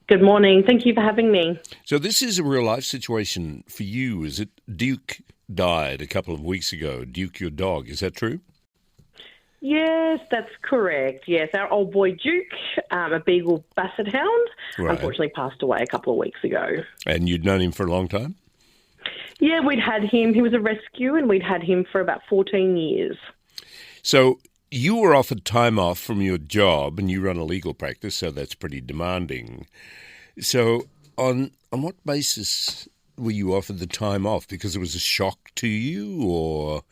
Good morning. Thank you for having me. So this is a real life situation for you, is it? Duke died a couple of weeks ago. Duke, your dog, is that true? Yes, that's correct. Yes, our old boy Duke, a Beagle Basset Hound, Right. unfortunately passed away a couple of weeks ago. And you'd known him for a long time? Yeah, we'd had him. He was a rescue, and we'd had him for about 14 years. So you were offered time off from your job, and you run a legal practice, so that's pretty demanding. So on what basis were you offered the time off? Because it was a shock to you, or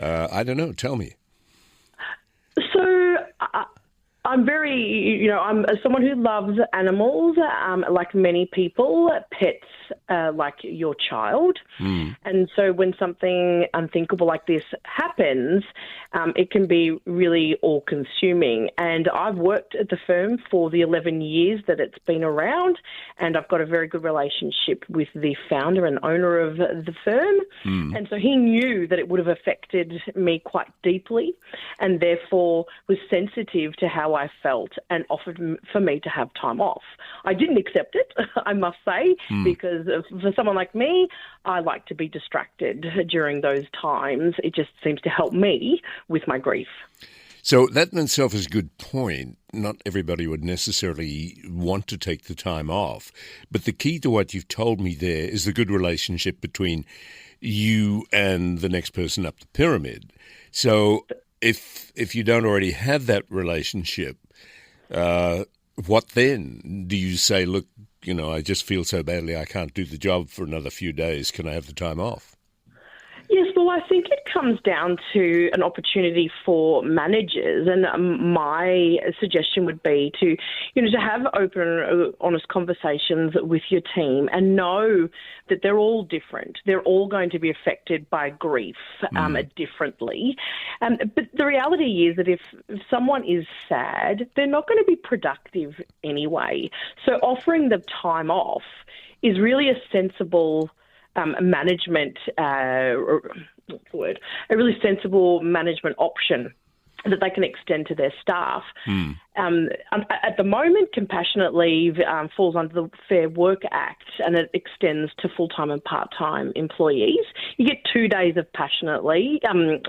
I don't know. Tell me. So I'm I'm someone who loves animals, like many people, pets like your child. And so when something unthinkable like this happens, it can be really all-consuming. And I've worked at the firm for the 11 years that it's been around, and I've got a very good relationship with the founder and owner of the firm. And so he knew that it would have affected me quite deeply, and therefore was sensitive to how I felt and offered for me to have time off. I didn't accept it, I must say, because for someone like me, I like to be distracted during those times. It just seems to help me with my grief. So that in itself is a good point. Not everybody would necessarily want to take the time off. But the key to what you've told me there is the good relationship between you and the next person up the pyramid. So if you don't already have that relationship, what then? Do you say, look, I just feel so badly I can't do the job for another few days. Can I have the time off? Yes, well, I think it comes down to an opportunity for managers, and my suggestion would be to have open, honest conversations with your team and know that they're all different. They're all going to be affected by grief differently. But the reality is that if someone is sad, they're not going to be productive anyway. So offering the time off is really a sensible management, what's the word? A really sensible management option that they can extend to their staff. At the moment, compassionate leave falls under the Fair Work Act, and it extends to full-time and part-time employees. You get 2 days of passionate leave, and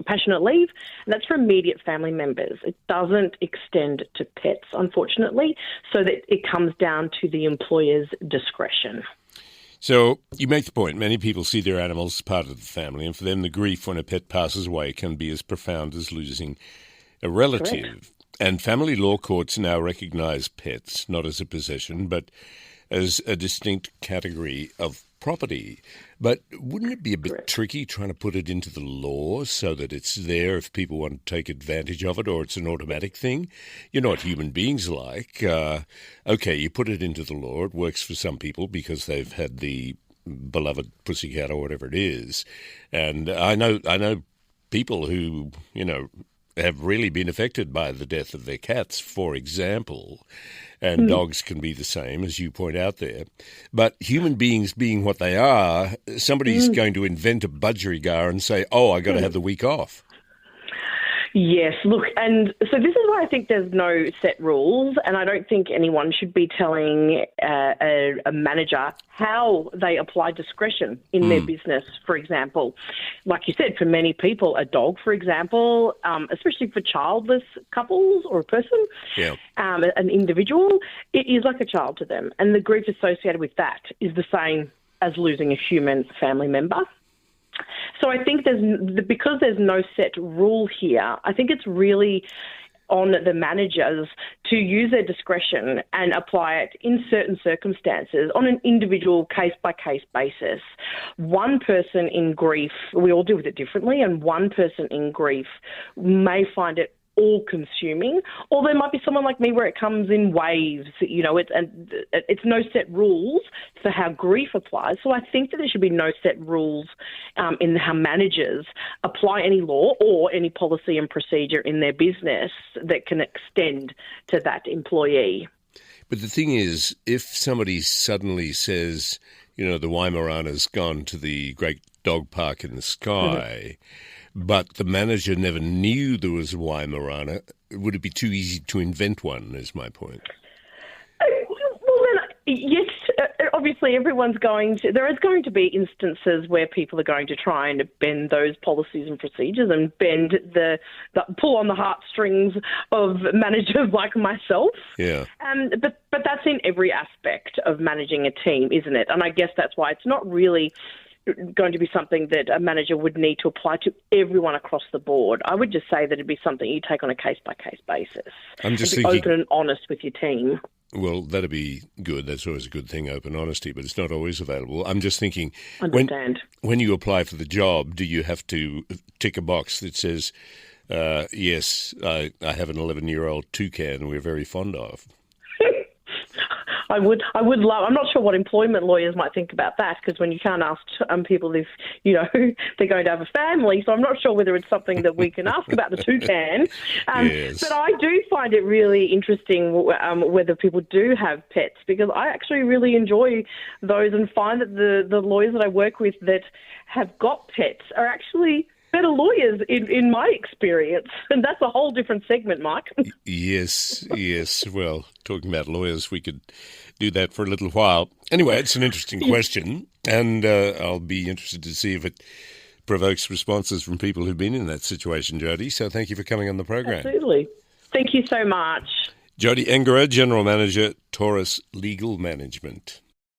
that's for immediate family members. It doesn't extend to pets, unfortunately, so that it comes down to the employer's discretion. So you make the point, many people see their animals as part of the family, and for them the grief when a pet passes away can be as profound as losing a relative. Correct. And family law courts now recognise pets not as a possession, but as a distinct category of property. But wouldn't it be a bit Correct. tricky trying to put it into the law so that it's there if people want to take advantage of it, or it's an automatic thing? You know what human beings are like. Okay, you put it into the law. It works for some people because they've had the beloved pussycat or whatever it is. And I know people who, have really been affected by the death of their cats, for example, and dogs can be the same, as you point out there. But human beings being what they are, somebody's going to invent a budgerigar and say, I got to have the week off. Yes, look, and so this is why I think there's no set rules, and I don't think anyone should be telling a manager how they apply discretion in their business, for example. Like you said, for many people, a dog, for example, especially for childless couples or a person, an individual, it is like a child to them, and the grief associated with that is the same as losing a human family member. So I think because there's no set rule here, I think it's really on the managers to use their discretion and apply it in certain circumstances on an individual case-by-case basis. One person in grief, we all deal with it differently, and one person in grief may find it all-consuming, or there might be someone like me where it comes in waves. It's no set rules for how grief applies. So I think that there should be no set rules in how managers apply any law or any policy and procedure in their business that can extend to that employee. But the thing is, if somebody suddenly says, the Weimarana's gone to the great dog park in the sky, but the manager never knew there was a Weimarana, would it be too easy to invent one, is my point? Well, then Yes, obviously there is going to be instances where people are going to try and bend those policies and procedures and bend pull on the heartstrings of managers like myself. Yeah. But that's in every aspect of managing a team, isn't it? And I guess that's why it's not really going to be something that a manager would need to apply to everyone across the board. I would just say that it'd be something you take on a case-by-case basis. I'm just thinking, open and honest with your team. Well, that'd be good. That's always a good thing, open honesty, but it's not always available. I'm just thinking, Understand. when you apply for the job, do you have to tick a box that says, yes, I have an 11-year-old toucan we're very fond of? I would love. I'm not sure what employment lawyers might think about that, because when you can't ask people if they're going to have a family, so I'm not sure whether it's something that we can ask about the toucan. Yes. But I do find it really interesting whether people do have pets, because I actually really enjoy those and find that the lawyers that I work with that have got pets are actually better lawyers in my experience, and that's a whole different segment, Mike. Yes. Well, talking about lawyers, we could do that for a little while. Anyway, it's an interesting question, and I'll be interested to see if it provokes responses from people who've been in that situation, Jodie. So thank you for coming on the program. Absolutely. Thank you so much. Jodie Engerer, General Manager, Taurus Legal Management.